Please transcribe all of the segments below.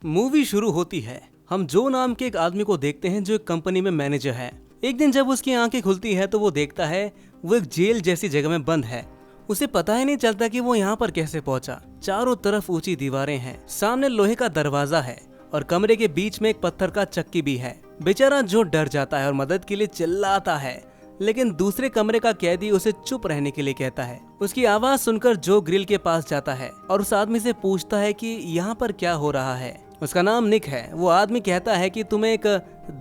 Movie शुरू होती है। हम जो नाम के एक आदमी को देखते हैं जो एक कंपनी में मैनेजर है। एक दिन जब उसकी आंखें खुलती है तो वो देखता है वो एक जेल जैसी जगह में बंद है। उसे पता ही नहीं चलता कि वो यहाँ पर कैसे पहुंचा। चारों तरफ ऊंची दीवारें हैं, सामने लोहे का दरवाजा है और कमरे के बीच में एक पत्थर का चक्की भी है। बेचारा जो डर जाता है और मदद के लिए चिल्लाता है, लेकिन दूसरे कमरे का कैदी उसे चुप रहने के लिए कहता है। उसकी आवाज सुनकर जो ग्रिल के पास जाता है और उस आदमी से पूछता है कि यहाँ पर क्या हो रहा है। उसका नाम निक है। वो आदमी कहता है कि तुम्हें एक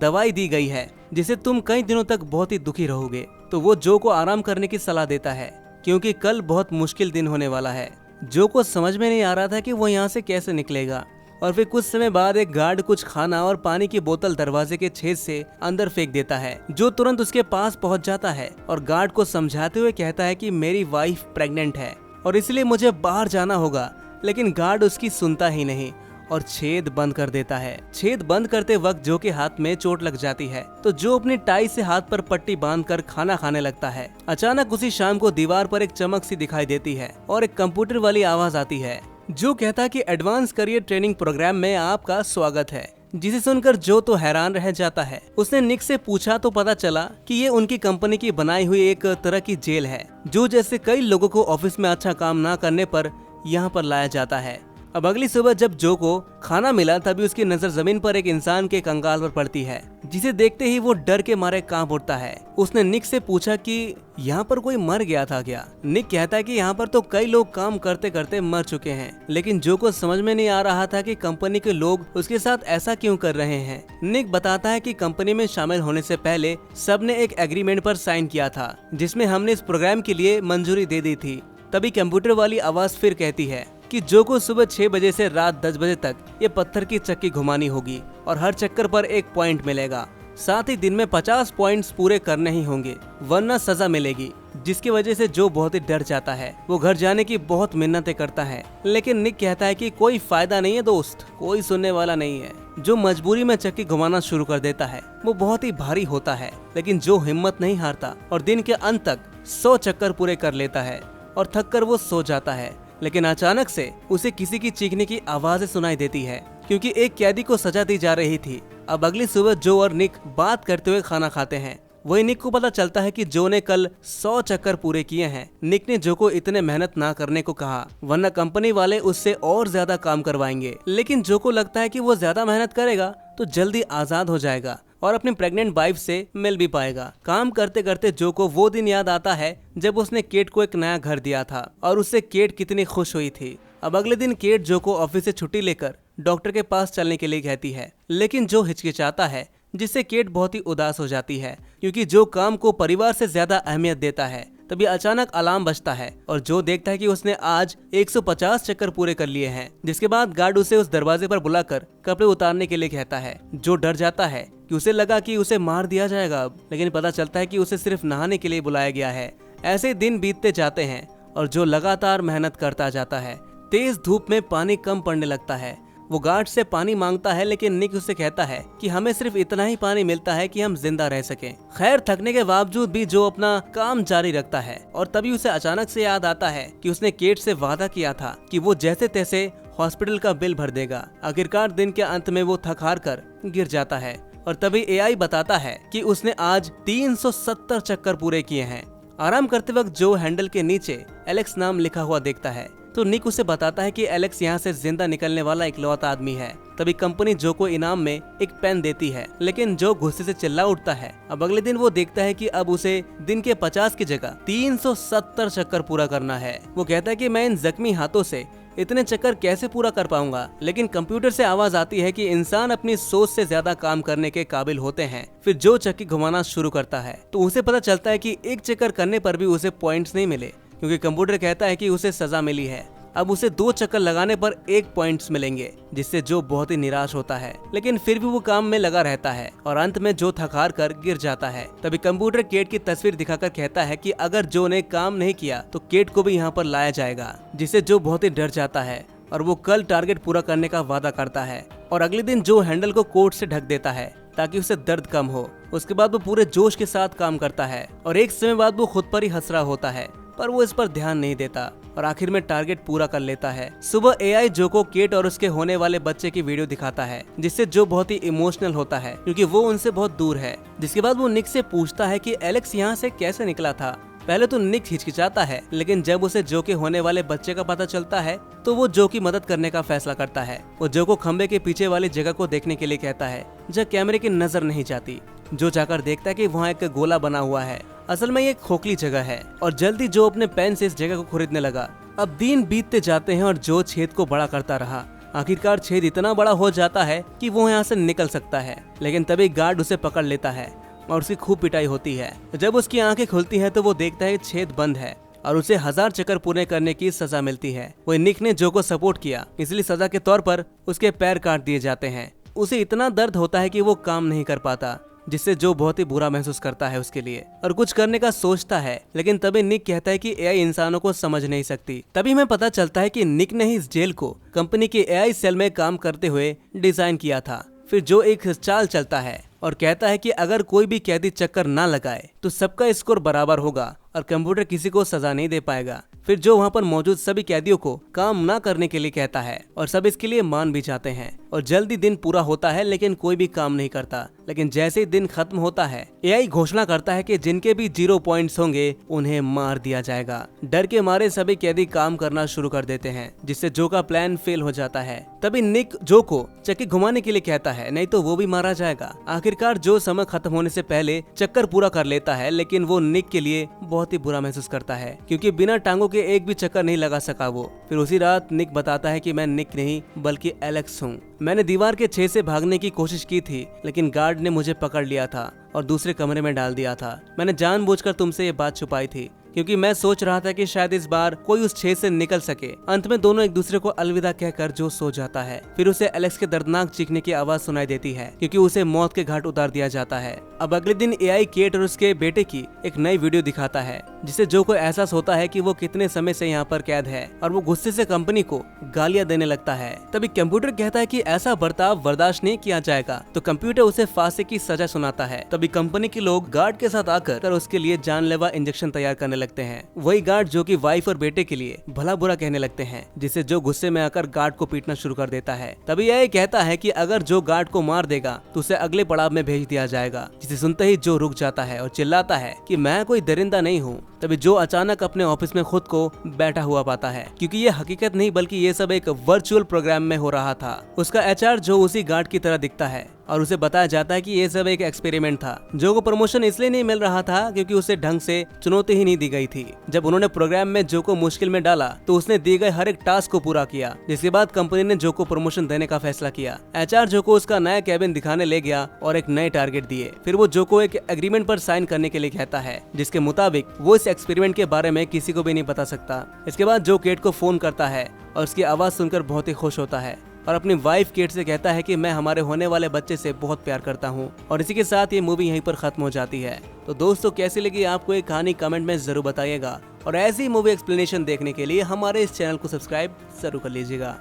दवाई दी गई है जिसे तुम कई दिनों तक बहुत ही दुखी रहोगे। तो वो जो को आराम करने की सलाह देता है क्योंकि कल बहुत मुश्किल दिन होने वाला है। जो को समझ में नहीं आ रहा था कि वो यहाँ से कैसे निकलेगा। और फिर कुछ समय बाद एक गार्ड कुछ खाना और पानी की बोतल दरवाजे के छेद से अंदर फेंक देता है। जो तुरंत उसके पास पहुंच जाता है और गार्ड को समझाते हुए कहता है कि मेरी वाइफ प्रेग्नेंट है और इसलिए मुझे बाहर जाना होगा। लेकिन गार्ड उसकी सुनता ही नहीं और छेद बंद कर देता है। छेद बंद करते वक्त जो के हाथ में चोट लग जाती है तो जो अपनी टाई से हाथ पर पट्टी बांधकर खाना खाने लगता है। अचानक उसी शाम को दीवार पर एक चमक सी दिखाई देती है और एक कंप्यूटर वाली आवाज आती है जो कहता है कि एडवांस करियर ट्रेनिंग प्रोग्राम में आपका स्वागत है। जिसे सुनकर जो तो हैरान रह जाता है। उसने निक से पूछा तो पता चला कि ये उनकी कंपनी की बनाई हुई एक तरह की जेल है। जो जैसे कई लोगों को ऑफिस में अच्छा काम ना करने पर यहाँ पर लाया जाता है। अब अगली सुबह जब जो को खाना मिला तभी उसकी नजर जमीन पर एक इंसान के कंकाल पर पड़ती है, जिसे देखते ही वो डर के मारे कांप उठता है। उसने निक से पूछा कि यहाँ पर कोई मर गया था क्या। निक कहता है कि यहाँ पर तो कई लोग काम करते करते मर चुके हैं, लेकिन जो को समझ में नहीं आ रहा था कि कंपनी के लोग उसके साथ ऐसा क्यों कर रहे हैं। निक बताता है कि कंपनी में शामिल होने से पहले सबने एक एग्रीमेंट पर साइन किया था जिसमें हमने इस प्रोग्राम के लिए मंजूरी दे दी थी। तभी कंप्यूटर वाली आवाज फिर कहती है कि जो को सुबह 6 बजे से रात 10 बजे तक ये पत्थर की चक्की घुमानी होगी और हर चक्कर पर 1 पॉइंट मिलेगा। साथ ही दिन में 50 पॉइंट्स पूरे करने ही होंगे वरना सजा मिलेगी। जिसकी वजह से जो बहुत ही डर जाता है। वो घर जाने की बहुत मिन्नतें करता है, लेकिन निक कहता है कि कोई फायदा नहीं है दोस्त, कोई सुनने वाला नहीं है। जो मजबूरी में चक्की घुमाना शुरू कर देता है। वो बहुत ही भारी होता है, लेकिन जो हिम्मत नहीं हारता और दिन के अंत तक 100 चक्कर पूरे कर लेता है और थक कर वो सो जाता है। लेकिन अचानक से उसे किसी की चीखने की आवाजें सुनाई देती है क्योंकि एक कैदी को सजा दी जा रही थी। अब अगली सुबह जो और निक बात करते हुए खाना खाते हैं। वही निक को पता चलता है कि जो ने कल 100 चक्कर पूरे किए हैं। निक ने जो को इतने मेहनत ना करने को कहा वरना कंपनी वाले उससे और ज्यादा काम करवाएंगे। लेकिन जो को लगता है कि वो ज्यादा मेहनत करेगा तो जल्दी आजाद हो जाएगा और अपनी प्रेग्नेंट वाइफ से मिल भी पाएगा। काम करते करते जो को वो दिन याद आता है जब उसने केट को एक नया घर दिया था और उससे केट कितनी खुश हुई थी। अब अगले दिन केट जो को ऑफिस से छुट्टी लेकर डॉक्टर के पास चलने के लिए कहती है, लेकिन जो हिचकिचाता है जिससे केट बहुत ही उदास हो जाती है क्योंकि जो काम को परिवार से ज्यादा अहमियत देता है। तभी अचानक अलार्म बजता है और जो देखता है कि उसने आज 150 चक्कर पूरे कर लिए हैं। जिसके बाद गार्ड उसे उस दरवाजे पर बुलाकर कपड़े उतारने के लिए कहता है। जो डर जाता है कि उसे लगा कि उसे मार दिया जाएगा, लेकिन पता चलता है कि उसे सिर्फ नहाने के लिए बुलाया गया है। ऐसे दिन बीतते जाते हैं और जो लगातार मेहनत करता जाता है। तेज धूप में पानी कम पड़ने लगता है। वो गार्ड से पानी मांगता है, लेकिन निक उसे कहता है कि हमें सिर्फ इतना ही पानी मिलता है कि हम जिंदा रह सकें। खैर थकने के बावजूद भी जो अपना काम जारी रखता है और तभी उसे अचानक से याद आता है कि उसने केट से वादा किया था कि वो जैसे तैसे हॉस्पिटल का बिल भर देगा। आखिरकार दिन के अंत में वो थक हार कर गिर जाता है और तभी एआई बताता है कि उसने आज 370 चक्कर पूरे किए हैं। आराम करते वक्त जो हैंडल के नीचे एलेक्स नाम लिखा हुआ देखता है तो निक उसे बताता है कि एलेक्स यहाँ से जिंदा निकलने वाला इकलौता आदमी है। तभी कंपनी जो को इनाम में एक पेन देती है, लेकिन जो गुस्से से चिल्ला उठता है। अब अगले दिन वो देखता है कि अब उसे दिन के 50 की जगह 370 चक्कर पूरा करना है। वो कहता है कि मैं इन जख्मी हाथों से इतने चक्कर कैसे पूरा कर पाऊंगा। लेकिन कंप्यूटर से आवाज आती है कि इंसान अपनी सोच से ज्यादा काम करने के काबिल होते हैं। फिर जो चक्की घुमाना शुरू करता है तो उसे पता चलता है कि एक चक्कर करने पर भी उसे पॉइंट्स नहीं मिले क्योंकि कंप्यूटर कहता है कि उसे सजा मिली है। अब उसे 2 चक्कर लगाने पर 1 पॉइंट्स मिलेंगे, जिससे जो बहुत ही निराश होता है, लेकिन फिर भी वो काम में लगा रहता है और अंत में जो थक हार कर गिर जाता है। तभी कंप्यूटर केट की तस्वीर दिखाकर कहता है कि अगर जो ने काम नहीं किया तो केट को भी यहाँ पर लाया जाएगा, जिससे जो बहुत ही डर जाता है और वो कल टारगेट पूरा करने का वादा करता है। और अगले दिन जो हैंडल को कोट से ढक देता है ताकि उसे दर्द कम हो। उसके बाद वो पूरे जोश के साथ काम करता है और एक समय बाद वो खुद पर ही हंस रहा होता है, पर वो इस पर ध्यान नहीं देता। और आखिर में टारगेट पूरा कर लेता है। सुबह एआई जो को केट और उसके होने वाले बच्चे की वीडियो दिखाता है, जिससे जो बहुत ही इमोशनल होता है क्योंकि वो उनसे बहुत दूर है। जिसके बाद वो निक से पूछता है कि एलेक्स यहाँ से कैसे निकला था। पहले तो निक हिचकिचाता है, लेकिन जब उसे जो के होने वाले बच्चे का पता चलता है तो वो जो की मदद करने का फैसला करता है। वो जो को खंबे के पीछे वाली जगह को देखने के लिए कहता है जहाँ कैमरे की नजर नहीं जाती। जो जाकर देखता है कि वहाँ एक गोला बना हुआ है। असल में ये एक खोखली जगह है और जल्दी जो अपने पेन से इस जगह को खरीदने लगा। अब दिन बीतते जाते हैं और जो छेद को बड़ा करता रहा। आखिरकार छेद इतना बड़ा हो जाता है कि वो यहाँ से निकल सकता है, लेकिन तभी गार्ड उसे पकड़ लेता है और उसकी खूब पिटाई होती है। जब उसकी आंखें खुलती है तो वो देखता है छेद बंद है और उसे 1000 चक्कर पूरे करने की सजा मिलती है। वही निक ने जो को सपोर्ट किया, इसलिए सजा के तौर पर उसके पैर काट दिए जाते हैं। उसे इतना दर्द होता है कि वो काम नहीं कर पाता, जिससे जो बहुत ही बुरा महसूस करता है उसके लिए और कुछ करने का सोचता है। लेकिन तभी निक कहता है कि एआई इंसानों को समझ नहीं सकती। तभी हमें पता चलता है कि निक ने ही इस जेल को कंपनी के एआई सेल में काम करते हुए डिजाइन किया था। फिर जो एक चाल चलता है और कहता है कि अगर कोई भी कैदी चक्कर ना लगाए तो सबका स्कोर बराबर होगा और कंप्यूटर किसी को सजा नहीं दे पाएगा। फिर जो वहाँ पर मौजूद सभी कैदियों को काम ना करने के लिए कहता है और सब इसके लिए मान भी जाते हैं और जल्दी दिन पूरा होता है, लेकिन कोई भी काम नहीं करता। लेकिन जैसे ही दिन खत्म होता है एआई घोषणा करता है कि जिनके भी 0 पॉइंट्स होंगे उन्हें मार दिया जाएगा। डर के मारे सभी कैदी काम करना शुरू कर देते हैं, जिससे जो का प्लान फेल हो जाता है। तभी निक जो को चक्की घुमाने के लिए कहता है, नहीं तो वो भी मारा जाएगा। आखिरकार जो समय खत्म होने से पहले चक्कर पूरा कर लेता है, लेकिन वो निक के लिए बहुत ही बुरा महसूस करता है क्योंकि बिना टांगों के एक भी चक्कर नहीं लगा सका वो। फिर उसी रात निक बताता है कि मैं निक नहीं बल्कि एलेक्स हूँ। मैंने दीवार के छेद से भागने की कोशिश की थी, लेकिन गार्ड ने मुझे पकड़ लिया था और दूसरे कमरे में डाल दिया था। मैंने जानबूझकर तुमसे ये बात छुपाई थी क्योंकि मैं सोच रहा था कि शायद इस बार कोई उस छेद से निकल सके। अंत में दोनों एक दूसरे को अलविदा कहकर जो सो जाता है। फिर उसे एलेक्स के दर्दनाक चीखने की आवाज सुनाई देती है क्योंकि उसे मौत के घाट उतार दिया जाता है। अब अगले दिन एआई केट और उसके बेटे की एक नई वीडियो दिखाता है, जिससे जो को एहसास होता है कि वो कितने समय से यहाँ पर कैद है और वो गुस्से से कंपनी को गालियां देने लगता है। तभी कंप्यूटर कहता है कि ऐसा बर्ताव बर्दाश्त नहीं किया जाएगा, तो कंप्यूटर उसे फांसी की सजा सुनाता है। तभी कंपनी के लोग गार्ड के साथ आकर उसके लिए जानलेवा इंजेक्शन तैयार करने लगते हैं। वही गार्ड जो कि वाइफ और बेटे के लिए भला बुरा कहने लगते हैं, जिससे जो गुस्से में आकर गार्ड को पीटना शुरू कर देता है। तभी यह कहता है कि अगर जो गार्ड को मार देगा तो उसे अगले पड़ाव में भेज दिया जाएगा, जिसे सुनते ही जो रुक जाता है और चिल्लाता है कि मैं कोई दरिंदा नहीं हूँ। तभी जो अचानक अपने ऑफिस में खुद को बैठा हुआ पाता है क्योंकि ये हकीकत नहीं बल्कि ये सब एक वर्चुअल प्रोग्राम में हो रहा था। उसका एचआर जो उसी गार्ड की तरह दिखता है और उसे बताया जाता है कि ये सब एक एक्सपेरिमेंट था। जो को प्रमोशन इसलिए नहीं मिल रहा था क्योंकि उसे ढंग से चुनौती ही नहीं दी गई थी। जब उन्होंने प्रोग्राम में जो को मुश्किल में डाला तो उसने दिए गए हर एक टास्क को पूरा किया, जिसके बाद कंपनी ने जो को प्रमोशन देने का फैसला किया। एचआर जो को उसका नया कैबिन दिखाने ले गया और एक नए टारगेट दिए। फिर वो जो को एक एग्रीमेंट पर साइन करने के लिए कहता है, जिसके मुताबिक वो इस एक्सपेरिमेंट के बारे में किसी को भी नहीं बता सकता। इसके बाद जो केट को फोन करता है और उसकी आवाज सुनकर बहुत ही खुश होता है और अपनी वाइफ केट से कहता है कि मैं हमारे होने वाले बच्चे से बहुत प्यार करता हूँ। और इसी के साथ ये मूवी यहीं पर खत्म हो जाती है। तो दोस्तों कैसी लगी आपको ये कहानी कमेंट में जरूर बताइएगा और ऐसी मूवी एक्सप्लेनेशन देखने के लिए हमारे इस चैनल को सब्सक्राइब जरूर कर लीजिएगा।